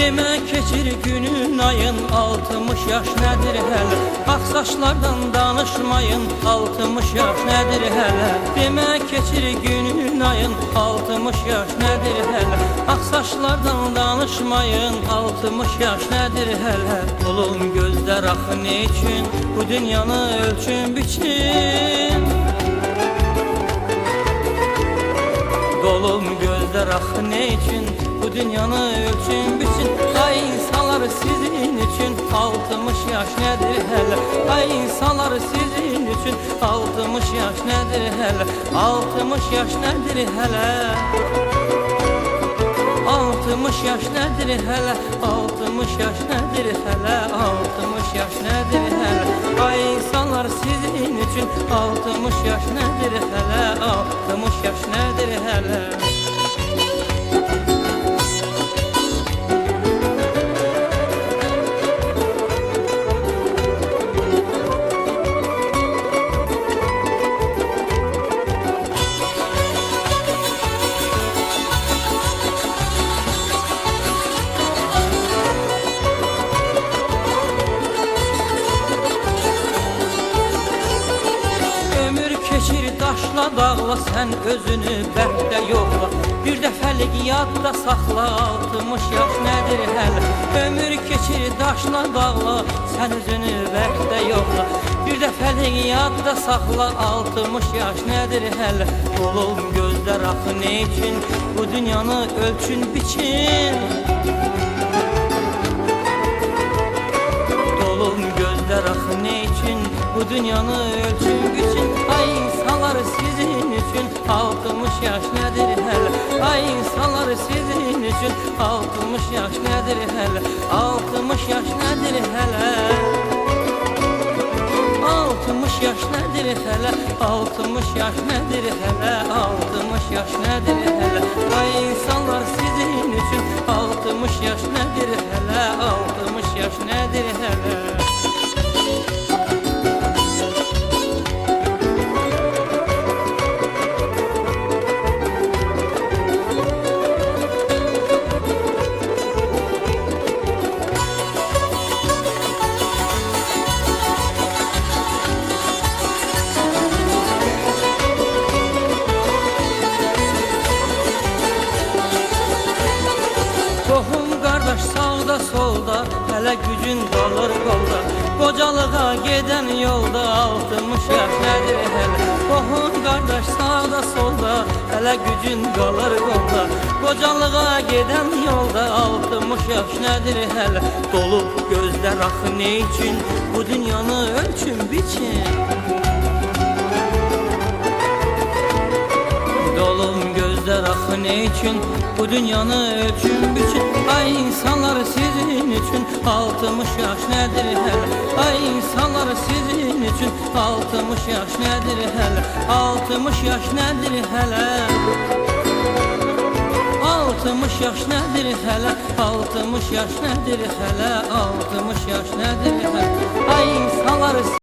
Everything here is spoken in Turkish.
Demə keçir günün ayın 60 yaş nədir hələ? Ağ saçlardan danışmayın 60 yaş nədir hələ? Demə keçir günün ayın 60 yaş nədir hələ? Ağ saçlardan danışmayın 60 yaş nədir hələ? Dolun gözlər axı ne üçün bu dünyanı ölçün biçin? Dolun gözlər axı ne üçün bu dünyanı ölçün biçin? Ay insanlar sizin için 60 yaş nedir hele? Ay insanlar sizin için 60 yaş nedir hele? 60 yaş nedir hele? 60 yaş nedir hele? 60 yaş nedir hele? 60 yaş nedir hele? Ay insanlar sizin için 60 yaş nedir hele? 60 yaş nedir hele? Keçir daşla dağla sen özünü bərkdə yoxla. Bir dəfəlik yadda saxla 60 yaş nədir hələ? Ömür keçir daşla dağla sen özünü bərkdə yoxla. Bir dəfəlik yadda saxla 60 yaş nədir hələ? Dolun gözlər axı ne üçün bu dünyanı ölçün biçin? Dolun gözlər axı ne üçün bu dünyanı ölçün biçin? Ay insanlar sizin için 60 yaş nedir hele? Ay insanlar sizin için 60 yaş nedir hele? 60 yaş nedir hele? 60 yaş nedir hele? 60 yaş nedir hele? 60 yaş nedir hele? Ay insanlar sizin için 60 yaş nedir hele? 60 yaş nedir hele? Qohum qardaş sağda solda hələ gücün qalır qolda. Qocalığa gedən yolda 60 yaş nədir hələ? Qohum qardaş sağda solda hələ gücün qalır qolda. Qocalığa gedən yolda 60 yaş nədir hələ? Dolub gözlər axı ne üçün bu dünyanı ölçün biçin? Dolun gözler axı ne için bu dünyanı ölçün biçin? Ay insanlar sizin için 60 yaş nedir hele? Ay insanlar sizin için 60 yaş nedir hele? 60 yaş nedir hele? 60 yaş nedir hele? 60 yaş nedir hele? 60 yaş nedir hele? Ay insanlar